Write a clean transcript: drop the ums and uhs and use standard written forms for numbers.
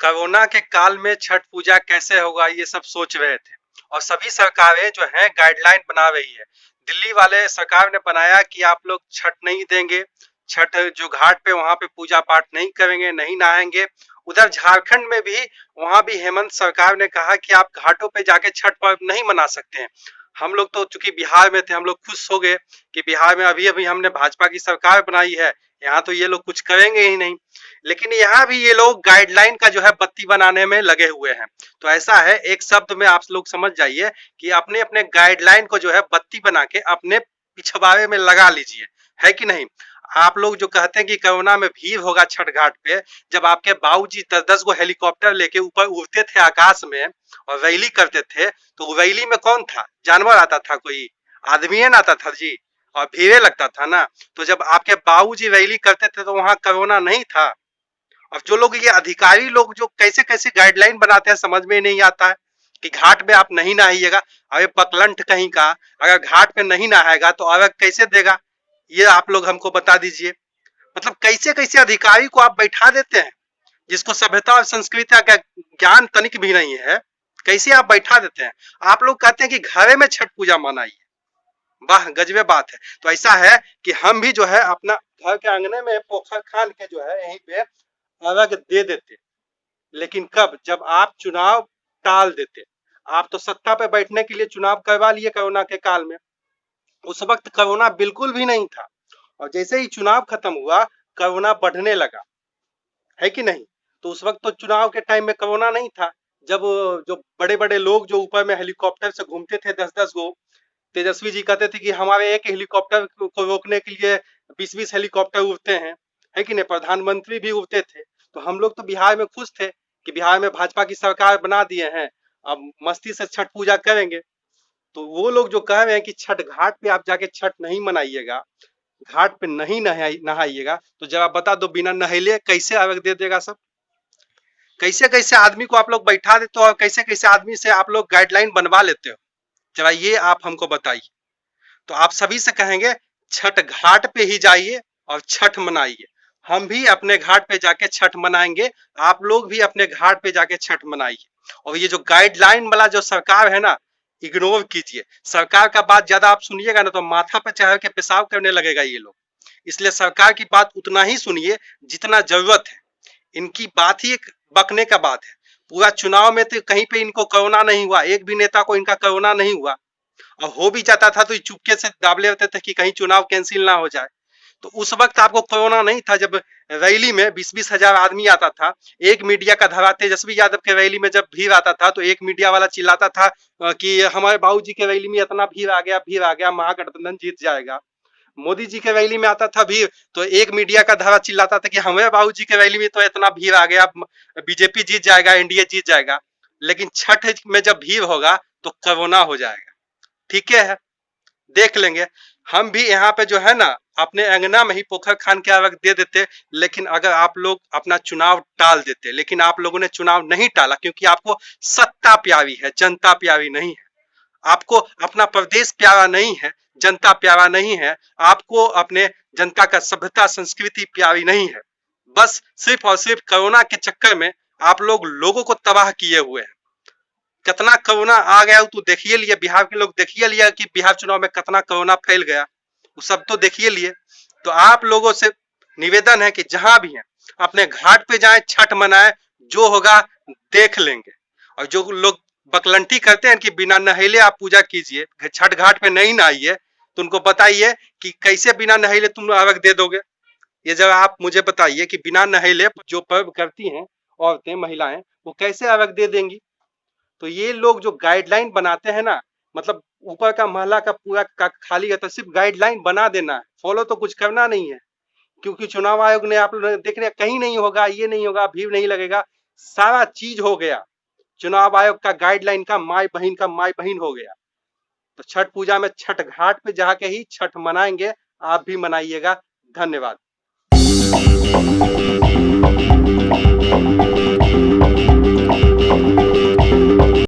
Corona के काल में छठ पूजा कैसे होगा ये सब सोच रहे थे और सभी सरकारें जो हैं गाइडलाइन बना रही है। दिल्ली वाले सरकार ने बनाया कि आप लोग छठ नहीं देंगे, छठ जो घाट पे वहां पे पूजा पाठ नहीं करेंगे, नहीं नहाएंगे। उधर झारखंड में भी वहां भी हेमंत सरकार ने कहा कि आप घाटों पे जाके छठ पर्व नहीं मना सकते हैं। हम लोग तो चूंकि बिहार में थे, हम लोग खुश हो गए कि बिहार में अभी अभी हमने भाजपा की सरकार बनाई है, यहाँ तो ये लोग कुछ करेंगे ही नहीं। लेकिन यहाँ भी ये लोग गाइडलाइन का जो है बत्ती बनाने में लगे हुए हैं। तो ऐसा है, एक शब्द में आप लोग समझ जाइए कि अपने अपने गाइडलाइन को जो है बत्ती बना के अपने पिछवाड़े में लगा लीजिए, है कि नहीं। आप लोग जो कहते हैं कि कोरोना में भीड़ होगा छठ घाट पे, जब आपके बाबूजी 10-10 गो हेलीकॉप्टर लेके ऊपर उड़ते थे आकाश में और रैली करते थे, तो रैली में कौन था? जानवर आता था? कोई आदमी है ना आता था जी? और भीड़े लगता था ना। तो जब आपके बाबूजी रैली करते थे तो वहां कोरोना नहीं था। अब जो लोग ये अधिकारी लोग जो कैसे कैसे गाइडलाइन बनाते हैं समझ में नहीं आता है कि घाट पे आप नहीं नहाइएगा। अरे बकलंठ कहीं का, अगर घाट पे नहीं नहाएगा तो अगर कैसे देगा, ये आप लोग हमको बता दीजिए। मतलब कैसे कैसे अधिकारी को आप बैठा देते हैं जिसको सभ्यता और संस्कृति का ज्ञान तनिक भी नहीं है, कैसे आप बैठा देते हैं। आप लोग कहते हैं कि घरे में छठ पूजा मनाइए, वाह गजबे बात है। तो ऐसा है कि हम भी जो है अपना घर के आंगने में पोखर खान के जो है यहीं पे अर्घ दे देते। लेकिन कब? जब आप चुनाव टाल देते। आप तो सत्ता पे बैठने के लिए चुनाव करवा लिए कोरोना के काल में, उस वक्त कोरोना बिल्कुल भी नहीं था। और जैसे ही चुनाव खत्म हुआ कोरोना बढ़ने लगा, है कि नहीं। तो उस वक्त तो चुनाव के टाइम में कोरोना नहीं था। जब जो बड़े बड़े लोग जो ऊपर में हेलीकॉप्टर से घूमते थे 10-10 गो, तेजस्वी जी कहते थे कि हमारे एक हेलीकॉप्टर को रोकने के लिए 20-20 हेलीकॉप्टर उड़ते हैं, है कि नहीं। प्रधानमंत्री भी उड़ते थे। तो हम लोग तो बिहार में खुश थे कि बिहार में भाजपा की सरकार बना दिए हैं, अब मस्ती से छठ पूजा करेंगे। तो वो लोग जो कह रहे हैं कि छठ घाट पे आप जाके छठ नहीं मनाइएगा, घाट पे नहीं नहाइएगा, तो जरा बता दो बिना नहैले कैसे अर्घ दे देगा सब? कैसे कैसे आदमी को आप लोग बैठा देते हो और कैसे कैसे आदमी से आप लोग गाइडलाइन बनवा लेते हो, जरा ये आप हमको बताइए। तो आप सभी से कहेंगे छठ घाट पे ही जाइए और छठ मनाइए। हम भी अपने घाट पे जाके छठ मनाएंगे, आप लोग भी अपने घाट पे जाके छठ मनाइए। और ये जो गाइडलाइन वाला जो सरकार है ना, इग्नोर कीजिए। सरकार का बात ज्यादा आप सुनिएगा ना तो माथा पे चढ़ के पेशाब करने लगेगा ये लोग। इसलिए सरकार की बात उतना ही सुनिए जितना जरूरत है। इनकी बात ही एक बकने का बात है। पूरा चुनाव में तो कहीं पे इनको कोरोना नहीं हुआ, एक भी नेता को इनका कोरोना नहीं हुआ। और हो भी जाता था तो चुपके से दाबले होते थे कि कहीं चुनाव कैंसिल ना हो जाए। तो उस वक्त आपको कोरोना नहीं था जब रैली में 20-20 हजार आदमी आता था। एक मीडिया का धरा तेजस्वी यादव के रैली में जब भीड़ आता था तो एक मीडिया वाला चिल्लाता था कि हमारे बाबूजी के रैली में इतना भीड़ आ गया, महागठबंधन जीत जाएगा। मोदी जी के रैली में आता था भीड़ तो एक मीडिया का धारा चिल्लाता था कि हमारे बाबूजी के रैली में तो इतना भीड़ आ गया, बीजेपी जीत जाएगा, एनडीए जीत जाएगा। लेकिन छठ में जब भीड़ होगा तो कोरोना हो जाएगा। ठीक है, देख लेंगे। हम भी यहाँ पे जो है ना अपने अंगना में ही पोखर खान के अर्घ दे देते। लेकिन अगर आप लोग अपना चुनाव टाल देते, लेकिन आप लोगों ने चुनाव नहीं टाला क्योंकि आपको सत्ता प्यारी है, जनता प्यारी नहीं है। आपको अपना प्रदेश प्यारा नहीं है, जनता प्यारा नहीं है। आपको अपने जनता का सभ्यता संस्कृति प्यारी नहीं है। बस सिर्फ और सिर्फ कोरोना के चक्कर में आप लोग लोगों को तबाह किए हुए हैं। कितना कोरोना आ गया तो देखिए लिए, बिहार के लोग देखिए लिया कि बिहार चुनाव में कितना कोरोना फैल गया, वो सब तो देखिए लिए। तो आप लोगों से निवेदन है कि जहां भी हैं अपने घाट पे जाएं, छठ मनाएं, जो होगा देख लेंगे। और जो लोग बकलंटी करते हैं कि बिना नहैले आप पूजा कीजिए, छठ घाट पे नहीं नहाइए, तो उनको बताइए कि कैसे बिना नहैले तुम अर्घ दे दोगे। ये जब आप मुझे बताइए कि बिना नहैले जो पर्व करती हैं औरतें महिलाएं वो कैसे अर्घ दे देंगी। तो ये लोग जो गाइडलाइन बनाते हैं ना, मतलब ऊपर का महला का पूरा का खाली है, तो सिर्फ गाइडलाइन बना देना है, फॉलो तो कुछ करना नहीं है। क्योंकि चुनाव आयोग ने आप लोग देख रहे कहीं नहीं होगा, ये नहीं होगा, भीड़ नहीं लगेगा, सारा चीज हो गया। चुनाव आयोग का गाइडलाइन का माई बहन हो गया। तो छठ पूजा में छठ घाट पे जाके ही छठ मनाएंगे, आप भी मनाइएगा। धन्यवाद।